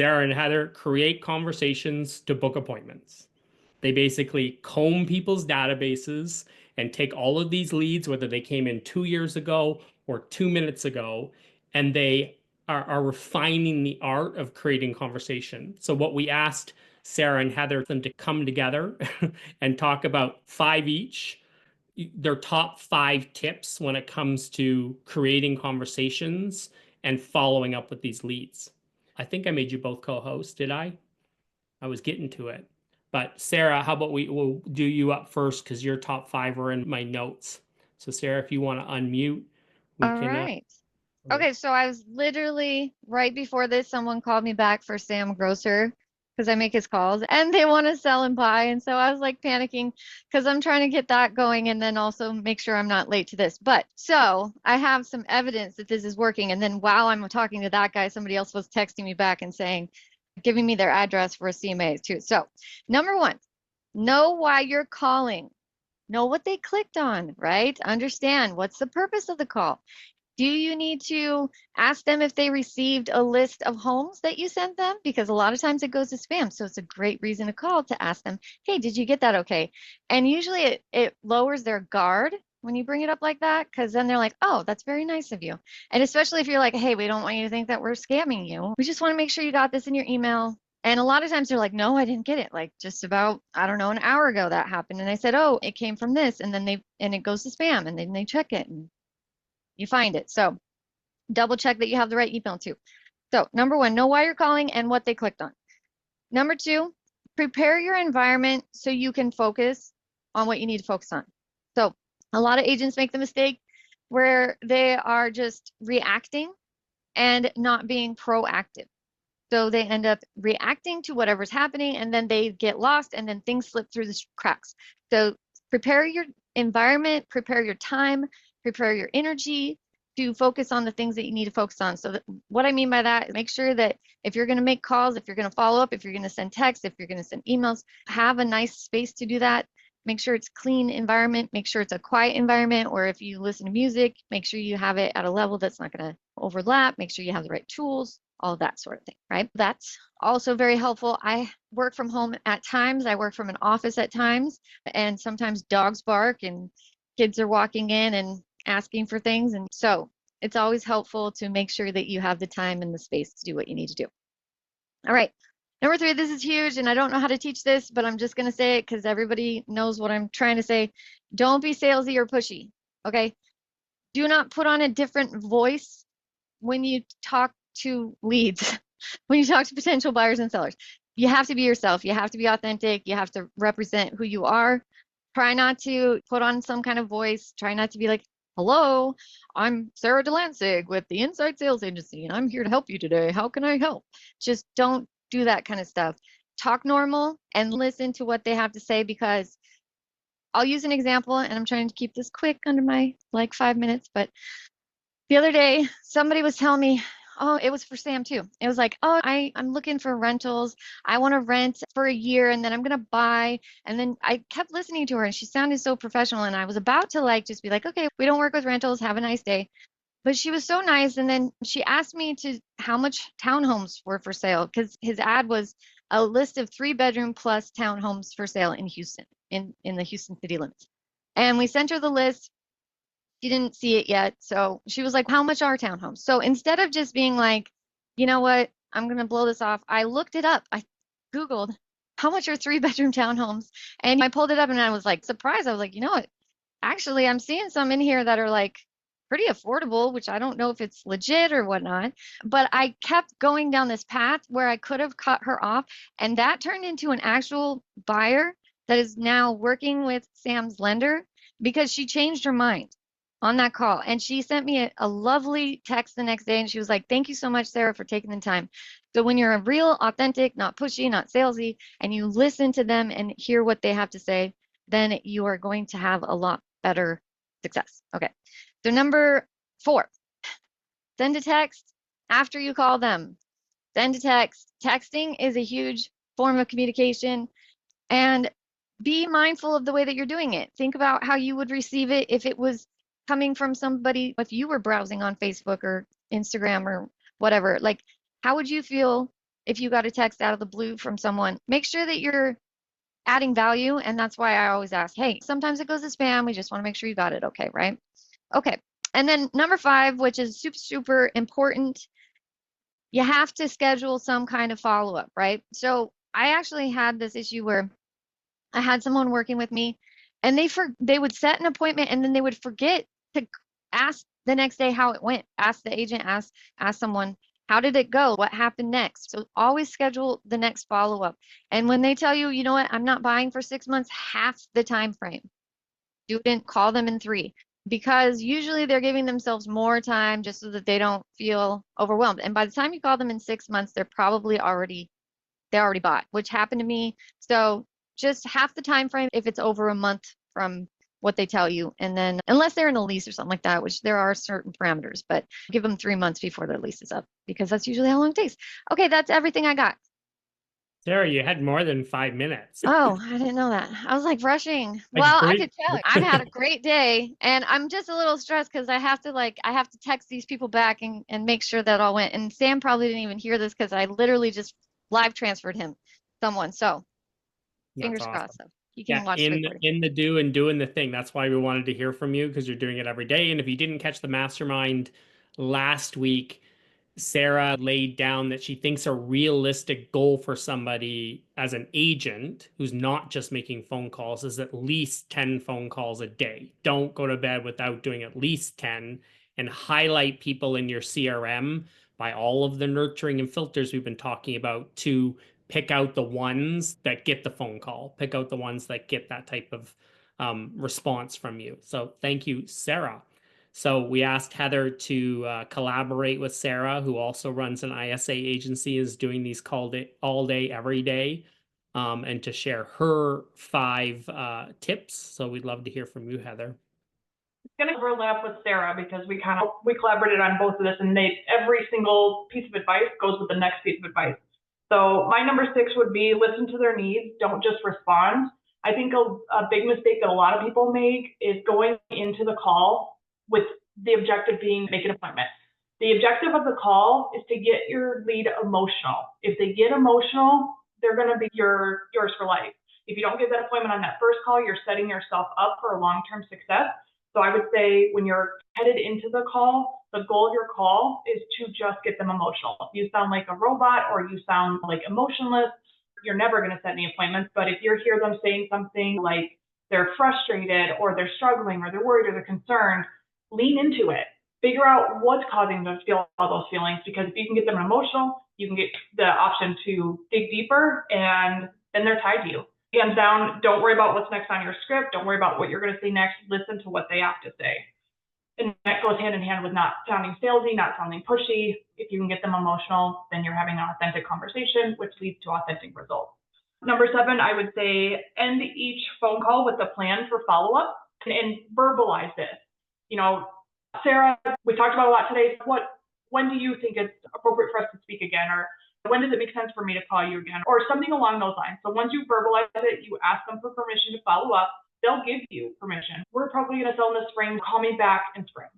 Sara and Heather create conversations to book appointments. They basically comb people's databases and take all of these leads, whether they came in 2 years ago or 2 minutes ago, and they are refining the art of creating conversation. So, what we asked Sara and Heather them to come together and talk about five each, their top 5 tips when it comes to creating conversations and following up with these leads. I think I made you both co-hosts, did I? I was getting to it. But Sara, how about we'll do you up first because your top 5 are in my notes. So Sara, if you want to unmute, we All can. right. Okay, so I was literally right before this, someone called me back for Sam Grocer because I make his calls and they want to sell and buy. And so I was like panicking because I'm trying to get that going and then also make sure I'm not late to this. But so I have some evidence that this is working. And then while I'm talking to that guy, somebody else was texting me back and saying, giving me their address for a CMA too. So, number one, know why you're calling. Know what they clicked on, right? Understand what's the purpose of the call. Do you need to ask them if they received a list of homes that you sent them? Because a lot of times it goes to spam. So it's a great reason to call to ask them, hey, did you get that okay? And usually it lowers their guard when you bring it up like that, because then they're like, oh, that's very nice of you. And especially if you're like, hey, we don't want you to think that we're scamming you. We just want to make sure you got this in your email. And a lot of times they're like, no, I didn't get it. Like just about, I don't know, an hour ago that happened. And I said, oh, it came from this. And then and it goes to spam and then they check it and you find it. So double check that you have the right email too. So number one, know why you're calling and what they clicked on. Number two, prepare your environment so you can focus on what you need to focus on. So a lot of agents make the mistake where they are just reacting and not being proactive. So they end up reacting to whatever's happening and then they get lost and then things slip through the cracks. So prepare your environment, prepare your time, prepare your energy to focus on the things that you need to focus on. So what I mean by that is make sure that if you're going to make calls, if you're going to follow up, if you're going to send texts, if you're going to send emails, have a nice space to do that. Make sure it's clean environment, make sure it's a quiet environment, or if you listen to music, make sure you have it at a level that's not going to overlap, make sure you have the right tools, all of that sort of thing, right? That's also very helpful. I work from home at times, I work from an office at times, and sometimes dogs bark and kids are walking in and asking for things. And so it's always helpful to make sure that you have the time and the space to do what you need to do. All right. Number three, this is huge, and I don't know how to teach this, but I'm just going to say it because everybody knows what I'm trying to say. Don't be salesy or pushy, okay? Do not put on a different voice when you talk to leads, when you talk to potential buyers and sellers. You have to be yourself. You have to be authentic. You have to represent who you are. Try not to put on some kind of voice. Try not to be like, hello, I'm Sara Delancig with the Inside Sales Agency, and I'm here to help you today. How can I help? Just don't do that kind of stuff. Talk normal and listen to what they have to say because I'll use an example, and I'm trying to keep this quick under my like 5 minutes, but the other day, somebody was telling me, oh, it was for Sam too. It was like, oh, I'm looking for rentals. I want to rent for a year and then I'm going to buy. And then I kept listening to her and she sounded so professional. And I was about to like just be like, okay, we don't work with rentals. Have a nice day. But she was so nice. And then she asked me to how much townhomes were for sale because his ad was a list of 3-bedroom plus townhomes for sale in Houston, in the Houston city limits. And we sent her the list. She didn't see it yet. So she was like, how much are townhomes? So instead of just being like, you know what, I'm going to blow this off, I looked it up. I Googled how much are 3-bedroom townhomes. And I pulled it up and I was like surprised. I was like, you know what? Actually, I'm seeing some in here that are like pretty affordable, which I don't know if it's legit or whatnot. But I kept going down this path where I could have cut her off. And that turned into an actual buyer that is now working with Sam's lender because she changed her mind on that call. And she sent me a lovely text the next day and she was like, thank you so much, Sara, for taking the time. So when you're a real, authentic, not pushy, not salesy, and you listen to them and hear what they have to say, then you are going to have a lot better success. Okay. So number 4, send a text after you call them. Send a text. Texting is a huge form of communication and be mindful of the way that you're doing it. Think about how you would receive it if it was coming from somebody, if you were browsing on Facebook or Instagram or whatever. Like, how would you feel if you got a text out of the blue from someone, make sure that you're adding value. And that's why I always ask, hey, sometimes it goes to spam. We just want to make sure you got it. Okay, right? Okay. And then number 5, which is super, super important, you have to schedule some kind of follow up, right? So I actually had this issue where I had someone working with me and they would set an appointment and then they would forget to ask the next day how it went. Ask the agent, ask someone, how did it go? What happened next? So always schedule the next follow up. And when they tell you, you know what, I'm not buying for 6 months, half the time frame. Student, call them in 3 because usually they're giving themselves more time just so that they don't feel overwhelmed. And by the time you call them in 6 months, they already bought, which happened to me. So just half the time frame if it's over a month from what they tell you. And then unless they're in a lease or something like that, which there are certain parameters, but give them 3 months before their lease is up because that's usually how long it takes. Okay, that's everything I got. Sarah, you had more than 5 minutes. Oh, I didn't know that. I was like rushing. Like Well, I break. could tell I've had a great day and I'm just a little stressed because I have to text these people back and make sure that all went. And Sam probably didn't even hear this because I literally just live transferred him someone. So That's fingers crossed. awesome. So he Yeah, can watch the recording. in the do and doing the thing. That's why we wanted to hear from you because you're doing it every day. And if you didn't catch the mastermind last week, Sara laid down that she thinks a realistic goal for somebody as an agent who's not just making phone calls is at least 10 phone calls a day. Don't go to bed without doing at least 10 and highlight people in your CRM by all of the nurturing and filters we've been talking about to pick out the ones that get the phone call, pick out the ones that get that type of response from you. So thank you, Sara. So we asked Heather to collaborate with Sara, who also runs an ISA agency, is doing these call day, all day, every day, and to share her 5 tips. So we'd love to hear from you, Heather. Going to overlap with Sara because we collaborated on both of this, and every single piece of advice goes with the next piece of advice. So my number 6 would be listen to their needs, don't just respond. I think a big mistake that a lot of people make is going into the call with the objective being make an appointment. The objective of the call is to get your lead emotional. If they get emotional, they're going to be yours for life. If you don't get that appointment on that first call, you're setting yourself up for a long-term success. So I would say when you're headed into the call, the goal of your call is to just get them emotional. If you sound like a robot or you sound like emotionless, you're never going to set any appointments. But if you hear them saying something like they're frustrated or they're struggling or they're worried or they're concerned, lean into it. Figure out what's causing them to feel all those feelings, because if you can get them emotional, you can get the option to dig deeper, and then they're tied to you. Hands down, don't worry about what's next on your script. Don't worry about what you're going to say next. Listen to what they have to say. And that goes hand in hand with not sounding salesy, not sounding pushy. If you can get them emotional, then you're having an authentic conversation, which leads to authentic results. Number 7, I would say end each phone call with a plan for follow-up and verbalize this. You know, Sara, we talked about a lot today. When do you think it's appropriate for us to speak again? Or when does it make sense for me to call you again? Or something along those lines. So once you verbalize it, you ask them for permission to follow up. They'll give you permission. We're probably going to sell in the spring. Call me back in spring.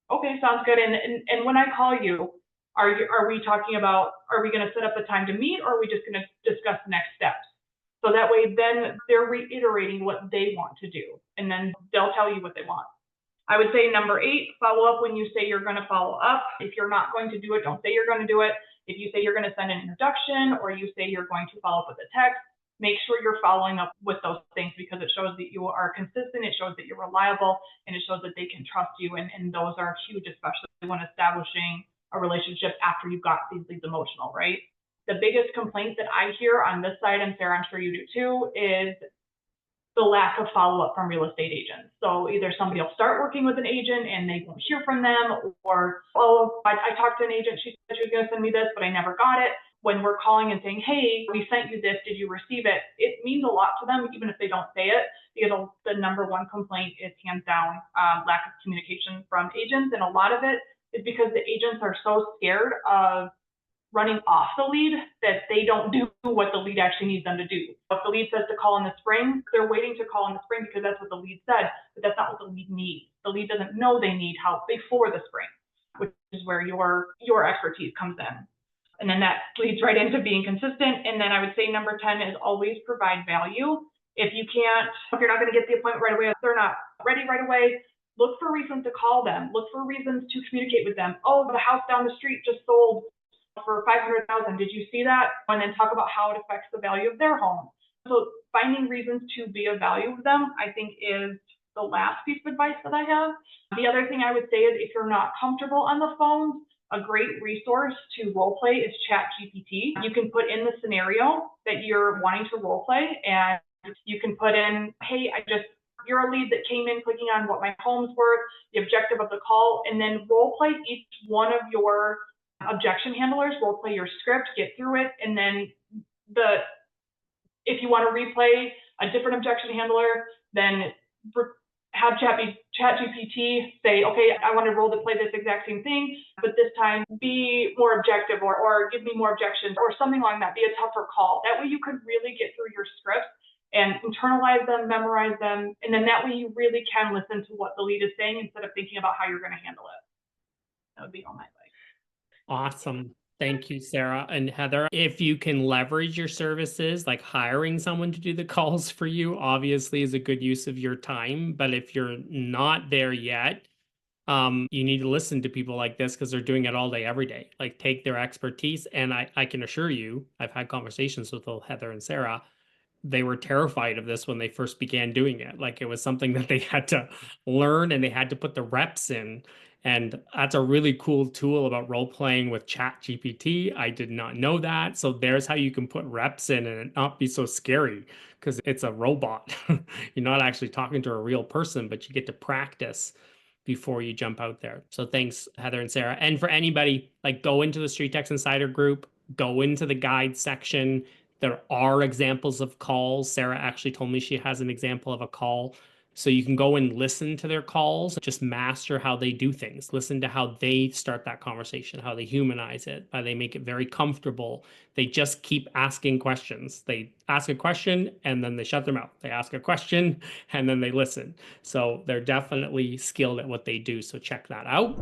Okay, sounds good. And when I call you, are we talking about, are we going to set up a time to meet, or are we just going to discuss the next steps? So that way, then they're reiterating what they want to do, and then they'll tell you what they want. I would say number 8, follow up when you say you're going to follow up. If you're not going to do it, don't say you're going to do it. If you say you're going to send an introduction, or you say you're going to follow up with a text, make sure you're following up with those things, because it shows that you are consistent, it shows that you're reliable, and it shows that they can trust you. And those are huge, especially when establishing a relationship after you've got these leads emotional, right? The biggest complaint that I hear on this side, and Sara, I'm sure you do too, is the lack of follow-up from real estate agents. So either somebody will start working with an agent and they won't hear from them, or, oh, I talked to an agent, she said she was going to send me this, but I never got it. When we're calling and saying, hey, we sent you this, did you receive it? It means a lot to them, even if they don't say it, because the number 1 complaint is hands down lack of communication from agents. And a lot of it is because the agents are so scared of running off the lead that they don't do what the lead actually needs them to do. If the lead says to call in the spring, they're waiting to call in the spring because that's what the lead said, but that's not what the lead needs. The lead doesn't know they need help before the spring, which is where your expertise comes in. And then that leads right into being consistent. And then I would say number 10 is always provide value. If you're not going to get the appointment right away, if they're not ready right away, look for reasons to call them. Look for reasons to communicate with them. Oh, the house down the street just sold for $500,000. Did you see that? And then talk about how it affects the value of their home. So finding reasons to be of value to them, I think, is the last piece of advice that I have. The other thing I would say is if you're not comfortable on the phone, a great resource to role play is ChatGPT. You can put in the scenario that you're wanting to role play, and you can put in, hey, you're a lead that came in clicking on what my home's worth, the objective of the call, and then role play each one of your objection handlers, role play your script, get through it, and then if you want to replay a different objection handler, then have ChatGPT say, okay, I want to roll to play this exact same thing, but this time be more objective or give me more objections or something like that. Be a tougher call. That way you could really get through your scripts and internalize them, memorize them, and then that way you really can listen to what the lead is saying instead of thinking about how you're going to handle it. That would be all my advice. Awesome. Thank you, Sara. And Heather, if you can leverage your services, like hiring someone to do the calls for you, obviously is a good use of your time. But if you're not there yet, you need to listen to people like this because they're doing it all day, every day. Like take their expertise. And I can assure you, I've had conversations with both Heather and Sara. They were terrified of this when they first began doing it. Like it was something that they had to learn and they had to put the reps in. And that's a really cool tool about role playing with Chat GPT. I did not know that. So there's how you can put reps in and it not be so scary because it's a robot. You're not actually talking to a real person, but you get to practice before you jump out there. So thanks, Heather and Sara. And for anybody, like go into the Street Text Insider group, go into the guide section. There are examples of calls. Sara actually told me she has an example of a call. So you can go and listen to their calls, just master how they do things. Listen to how they start that conversation, how they humanize it, how they make it very comfortable. They just keep asking questions. They ask a question and then they shut their mouth. They ask a question and then they listen. So they're definitely skilled at what they do. So check that out.